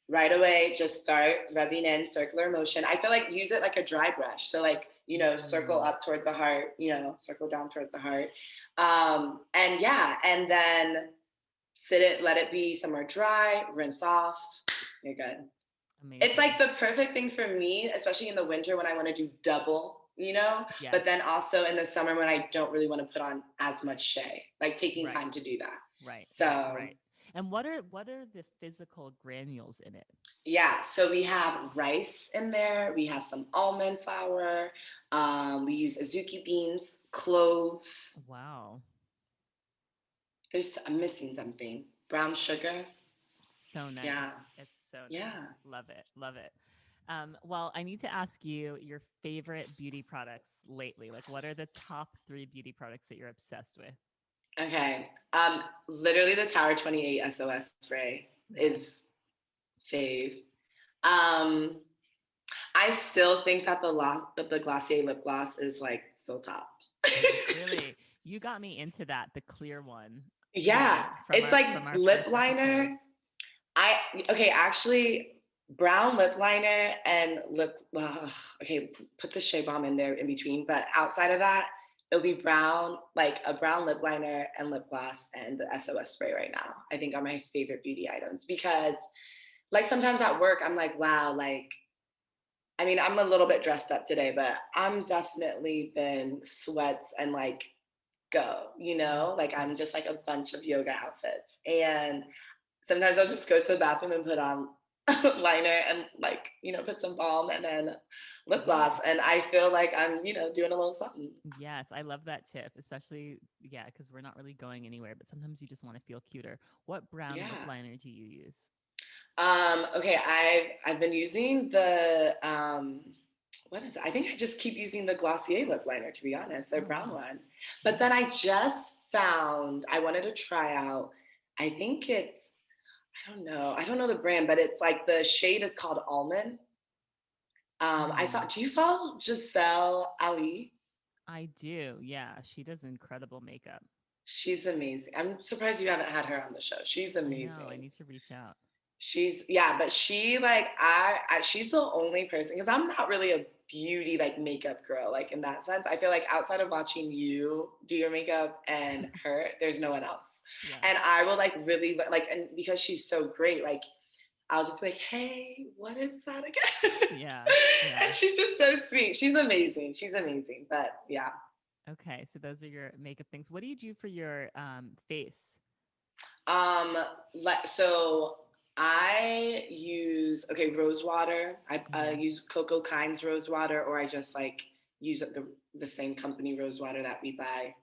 right away. Just start rubbing in circular motion. I feel like use it like a dry brush. So like circle Mm, up towards the heart. Circle down towards the heart. And yeah, and then sit it, let it be somewhere dry. Rinse off. You're good. It's amazing. like the perfect thing for me, especially in the winter when I want to do double, Yes. but then also in the summer when I don't really want to put on as much shea, like taking Right. time to do that. Right. Right. So, Right. And what are the physical granules in it? yeah, so we have rice in there, we have some almond flour, we use azuki beans, cloves. Wow. I'm missing something. Brown sugar. So nice. Yeah. It's so nice. Yeah. Love it. Love it. Well, I need to ask you your favorite beauty products lately. Like, what are the top three beauty products that you're obsessed with? Okay. Literally the Tower 28 SOS spray Yes. is fave. Um, I still think that the Glossier lip gloss is like still top. Really, you got me into that, the clear one. Yeah, it's like From our lip first episode. liner. I okay, actually, brown lip liner and okay, put the Shea Balm in there in between, but outside of that, it'll be brown, like a brown lip liner and lip gloss and the SOS spray right now. I think are my favorite beauty items because like sometimes at work I'm like, wow, like I mean, I'm a little bit dressed up today, but I'm definitely been sweats and like go, like Yeah. I'm just like a bunch of yoga outfits. And sometimes I'll just go to the bathroom and put on liner and like, put some balm and then lip Yes. gloss. And I feel like I'm, doing a little something. Yes, I love that tip, especially yeah, because we're not really going anywhere, but sometimes you just want to feel cuter. What brown lip Yeah. liner do you use? Okay, I've been using the what is it? I think I just keep using the Glossier lip liner to be honest, their Oh brown wow. one. But then I just found I wanted to try out. I think it's I don't know the brand, but it's like the shade is called almond. I saw. Mm, Do you follow Giselle Ali? I do. Yeah, she does incredible makeup. She's amazing. I'm surprised you haven't had her on the show. She's I know. I amazing. need to reach out. Yeah, but she like she's the only person because I'm not really a beauty like makeup girl like in that sense. I feel like outside of watching you do your makeup and her, there's no one else. Yes. And I will like really like and because she's so great, like I'll just be like, hey, what is that again? Yeah. Yeah. And she's just so sweet. She's amazing. She's amazing. But yeah. Okay. So those are your makeup things. What do you do for your face? Um, so I use rose water. I Hmm. use Coco Kind's rose water, or I just like use the same company rose water that we buy,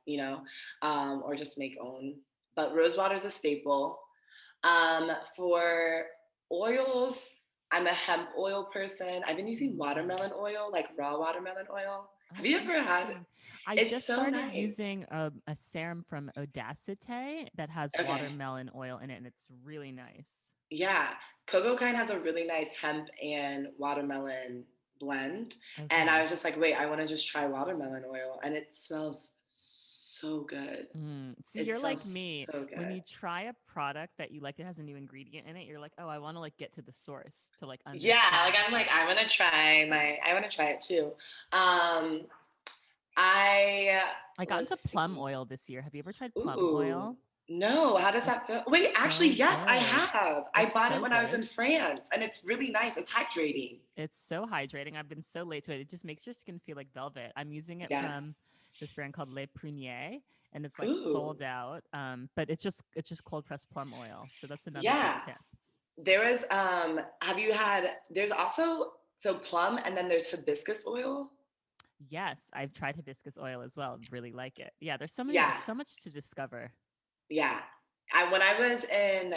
or just make own. But rose water is a staple. For oils, I'm a hemp oil person. I've been using Mm. watermelon oil, like raw watermelon oil. Have Oh, you ever had? interesting. I It's just so started nice. using a serum from Audacity that has Okay. watermelon oil in it, and it's really nice. Yeah, Coco Kind has a really nice hemp and watermelon blend. And I Okay. was just like, wait, I want to just try watermelon oil. And it smells so good. See, It you're like smells me. so When good. you try a product that you like that has a new ingredient in it, you're like, oh, I want to like get to the source to like Yeah, like understand the I'm like, product. I want to try it too. Um, I, I got into let's plum see. oil this year. Have you ever tried plum Ooh, oil? no, how does that feel? Wait, It's actually, so yes, I good. have. I It's bought it so when I was good. in France and it's really nice. It's hydrating. It's so hydrating. I've been so late to it. It just makes your skin feel like velvet. I'm using it Yes. from this brand called Les Pruniers, and it's like Ooh, sold out. But it's just cold pressed plum oil. So that's another good yeah. tip. There is have you had there's also so plum and then there's hibiscus oil. Yes, I've tried hibiscus oil as well. Really like it. Yeah, there's Yeah. so much to discover. Yeah. When I was in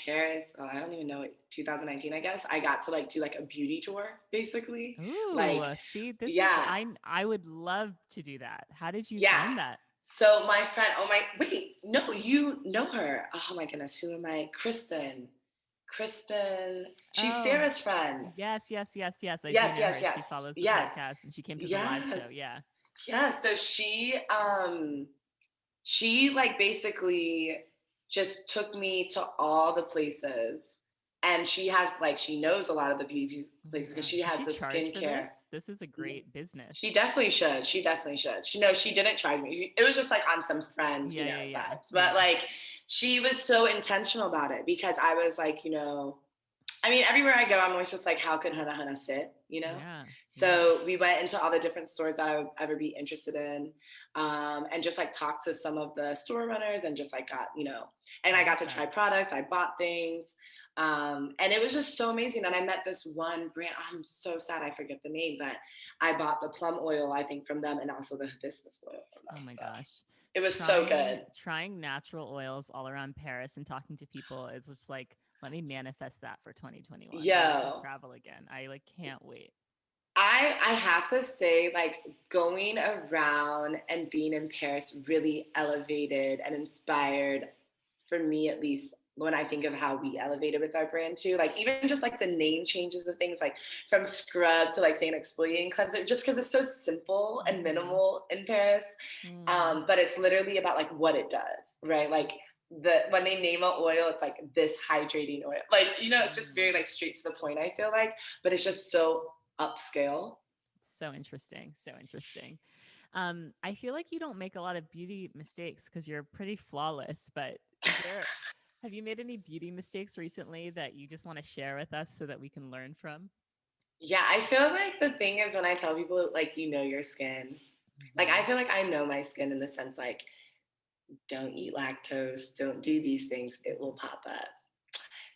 Paris, I don't even know, 2019, I guess, I got to like do like a beauty tour, basically. Ooh, Like, see, this is yeah, I would love to do that. How did you yeah. find that? So my friend, oh my, wait, no, you know her. Oh my goodness, who am I? Kristen, she's Oh, Sarah's friend. yes, yes, yes, yes. I do Yes, know yes, her. yes, She follows the yes, podcast and she came to the live yes, show. Yeah. yes. So she like basically just took me to all the places, and she has like she knows a lot of the beauty Oh my places because God. she Does has she the charge for skincare. this? This is a great business. She definitely should. She definitely should. She no, she didn't charge me. It was just like on some friend, Yeah, yeah, yeah. vibes. But Yeah. like she was so intentional about it because I was like, I mean, everywhere I go, I'm always just like, how could Hanahana fit, Yeah. Yeah. So we went into all the different stores that I would ever be interested in, and just like talked to some of the store runners and just like and I I got love to try that. products. I bought things, and it was just so amazing. And I met this one brand. I'm so sad I forget the name, but I bought the plum oil, I think, from them, and also the hibiscus oil from Oh them. my So gosh. it was so Trying good. trying natural oils all around Paris and talking to people is just like, let me manifest that for 2021 so we can Yo, travel again. I like can't wait. I have to say, like going around and being in Paris really elevated and inspired, for me at least, when I think of how we elevated with our brand too. Like even just like the name changes of things, like from scrub to like saying exfoliating cleanser, just because it's so simple and Mm-hmm. minimal in Paris. Mm. But it's literally about like what it does, right? Like when they name an oil, it's like this hydrating oil. Like, it's just very Mm. like straight to the point, I feel like, but it's just so upscale. So interesting. So interesting. I feel like you don't make a lot of beauty mistakes because you're pretty flawless, but have you made any beauty mistakes recently that you just want to share with us so that we can learn from? Yeah, I feel like the thing is when I tell people like your skin, like I Hmm. feel like I know my skin in the sense like don't eat lactose, don't do these things, it will pop up.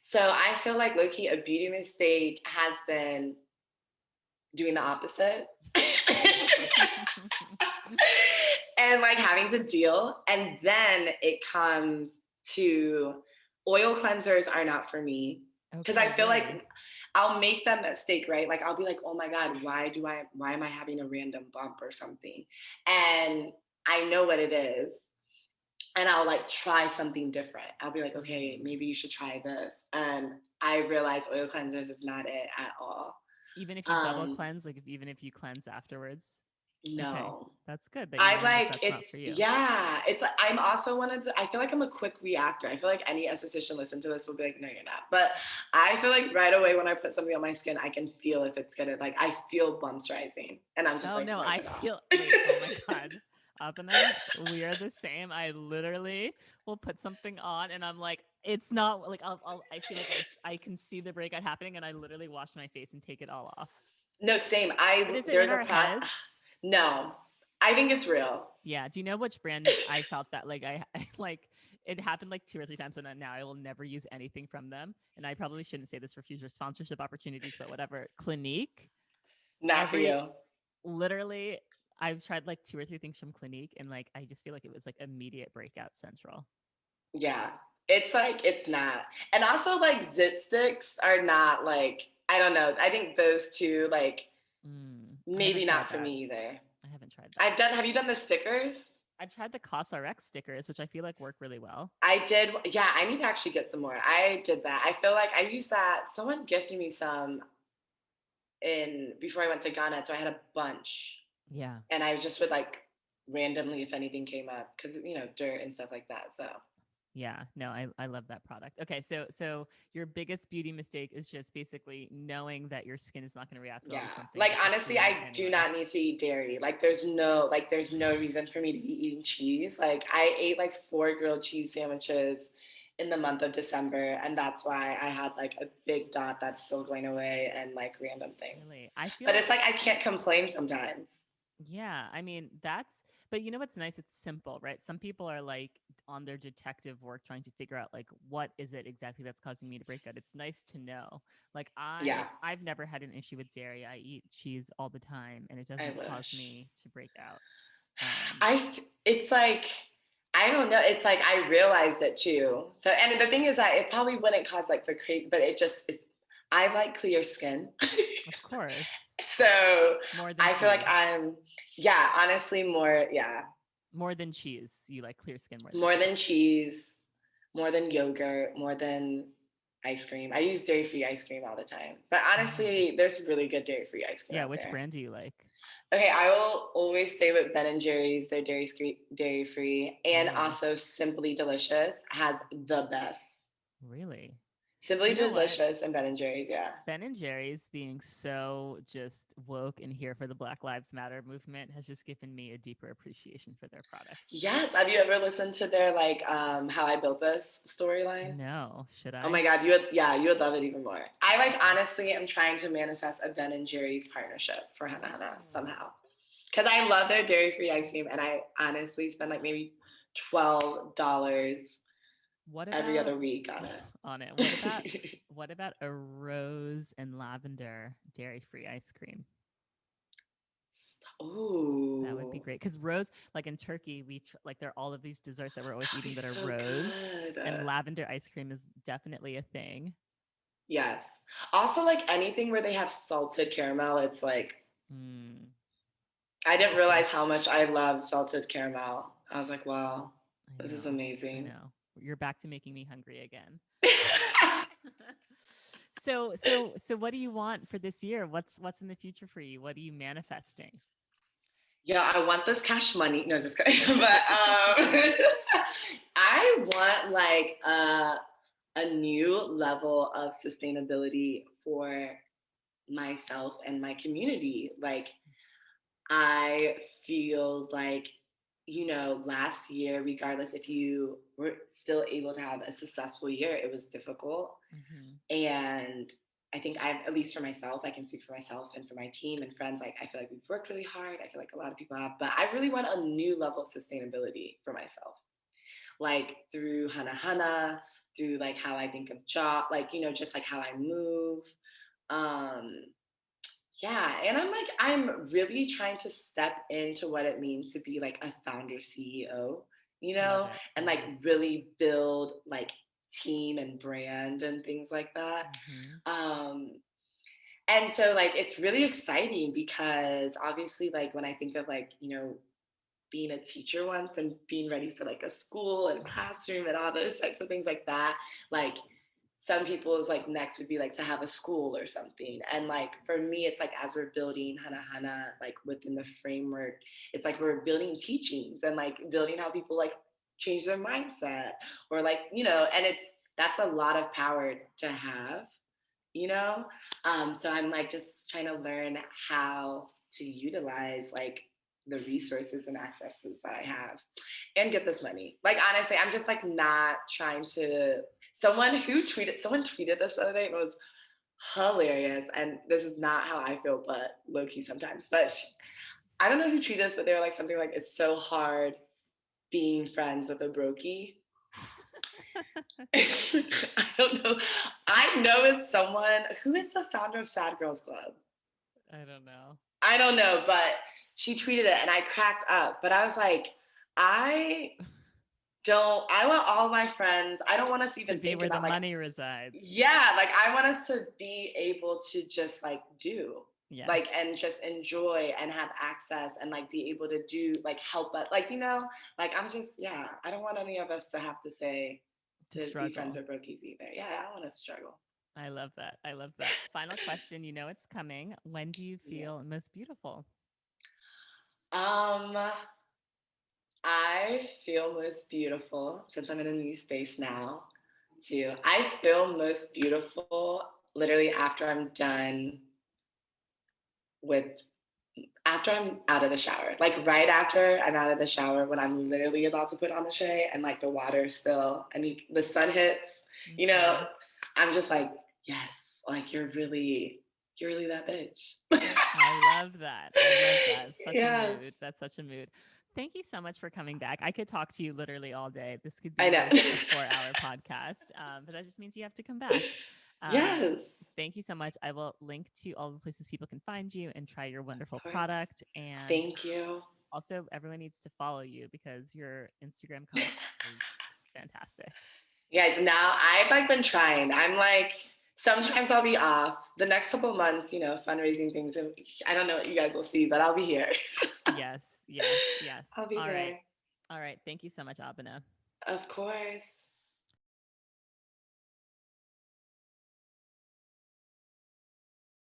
So I feel like low key a beauty mistake has been doing the opposite. And like having to deal. And then it comes to oil cleansers are not for me. Because I Okay, feel really? like I'll make that mistake, right? Like I'll be like, oh my God, why am I having a random bump or something? And I know what it is. And I'll like try something different. I'll be like, okay, Mm. maybe you should try this. And I realize oil cleansers is not it at all. Even if you double Um, cleanse, like even if you cleanse afterwards? Okay, no. that's good that you I learned that like that's not it's for you. yeah. It's like I'm also one of the. I feel like I'm a quick reactor. I feel like any esthetician listen to this will be like, no, you're not. But I feel like right away when I put something on my skin, I can feel if it's gonna like I feel bumps rising, and I'm just Oh like no, wipe I it off. feel wait, oh my God. Abena, we are the same. I literally will put something on and I'm like, it's not like I feel like I can see the breakout happening and I literally wash my face and take it all off. No, same. But is it in There's a our product. heads? No, I think it's real. Yeah. Do you know which brand I felt that like I like it happened like two or three times and now I will never use anything from them. And I probably shouldn't say this for future sponsorship opportunities, but whatever. Clinique, Not for every you. literally I've tried like two or three things from Clinique and like I just feel like it was like immediate breakout central. Yeah, it's like it's not. And also like zit sticks are not like I don't know. I think those two like I haven't maybe tried not for that. me either. I haven't tried that. Have you done the stickers? I've tried the CosRX stickers, which I feel like work really well. I did. Yeah, I need to actually get some more. I did that. I feel like I used that. Someone gifted me some in before I went to Ghana, so I had a bunch, Yeah. and I just would like randomly if anything came up because dirt and stuff like that. So Yeah. No, I love that product. Okay, so your biggest beauty mistake is just basically knowing that your skin is not going to react well yeah, to something, like but just honestly, doing it I do anyway. not need to eat dairy. There's no reason for me to be eating cheese. Like I ate like 4 grilled cheese sandwiches in the month of December, and that's why I had like a big dot that's still going away and like random things. Really. I But feel it's like I can't complain sometimes. yeah, I mean, but you know what's nice? It's simple, right? Some people are like on their detective work trying to figure out like what is it exactly that's causing me to break out. It's nice to know. Like Yeah, I've never had an issue with dairy. I eat cheese all the time and it I doesn't cause wish. me to break out. Um It's like I don't know. It's like I realized it too. So, and the thing is that it probably wouldn't cause like the create, but it just is. I like clear skin. Of course. So More than I feel like cheese. yeah, honestly, More than cheese. You like clear skin more than more cheese. than cheese, more than yogurt, more than ice cream. I use dairy-free ice cream all the time. But Oh. honestly, there's really good dairy-free ice cream Yeah, out which there. brand do you like? Okay, I will always stay with Ben and Jerry's. They're dairy-free, and Ooh, also Simply Delicious has the best. really? Simply You know what? Delicious and Ben and Jerry's, yeah. Ben and Jerry's being so just woke and here for the Black Lives Matter movement has just given me a deeper appreciation for their products. Yes. Have you ever listened to their like How I Built This storyline? No, should Oh I? my God, you would love it even more. I like honestly am trying to manifest a Ben and Jerry's partnership for Hanahana Oh. somehow. Because I love their dairy-free ice cream and I honestly spend like maybe $12 What every about other week on on it? it. What about a rose and lavender dairy-free ice cream? That would be Ooh. great because rose, like in Turkey, like there are all of these desserts that we're always That would be eating that are so rose, good. and lavender ice cream is definitely a thing. Yes. Also, like anything where they have salted caramel, it's like Mm, I didn't delicious. realize how much I love salted caramel. I was like, wow, I this is know. I amazing. know. You're back to making me hungry again. So what do you want for this year? What's in the future for you? What are you manifesting? Yeah, I want this cash money. No, just kidding. But I want like a new level of sustainability for myself and my community. Like I feel like, last year, regardless if you were still able to have a successful year, it was difficult. Hmm. And I think at least for myself, I can speak for myself and for my team and friends, like I feel like we've worked really hard. I feel like a lot of people have, but I really want a new level of sustainability for myself. Like through Hanahana, through like how I think of job, like, just like how I move. Um, yeah, and I'm really trying to step into what it means to be like a founder CEO, Love it. and Yeah. like really build like team and brand and things like that. Hmm. Um, and so like it's really exciting because obviously like when I think of like, being a teacher once and being ready for like a school and classroom and all those types of things like that, like some people's like next would be like to have a school or something. And like for me, it's like as we're building Hanahana, like within the framework, it's like we're building teachings and like building how people like change their mindset or like, and that's a lot of power to have, you know? So I'm like just trying to learn how to utilize like the resources and accesses that I have and get this money. Like honestly, I'm just like not trying to someone tweeted this the other day and it was hilarious. And this is not how I feel, but low key sometimes. But I don't know who tweeted this, but they were like something like it's so hard being friends with a brokey. I don't know. I know it's someone who is the founder of Sad Girls Club. I don't know. I don't know, but she tweeted it and I cracked up. But I was like, I I want all my friends, I don't want us to To even be think where the about like, money resides. yeah, like I want us to be able to just like do. Yeah. Like and just enjoy and have access and like be able to do like help us like like I'm just I don't want any of us to have to say To to be friends struggle. with brokies either. Yeah, I don't want to struggle. I love that. I love that. Final question. You know it's coming. When do you Yeah. feel most beautiful? Um, I feel most beautiful since I'm in a new space now. Too, I feel most beautiful literally with after I'm out of the shower. Like right after I'm out of the shower, when I'm literally about to put on the shea and like the water is still and the sun hits, Hmm. I'm just like, yes, like you're really that bitch. I love that. I love that. It's such a Yes, mood. That's such a mood. Thank you so much for coming back. I could talk to you literally all day. This could I be know. like a 4 hour podcast, but that just means you have to come back. Um, Yes, Thank you so much. I will link to all the places people can find you and try your of wonderful course. product. And Thank you. Also, everyone needs to follow you because your Instagram content is fantastic. Guys, now I've like been trying. I'm like, sometimes I'll be off. The next couple of months, fundraising things, and I don't know what you guys will see, but I'll be here. Yes, yes, yes. I'll be All right. there. All right. Thank you so much, Abena. Of course.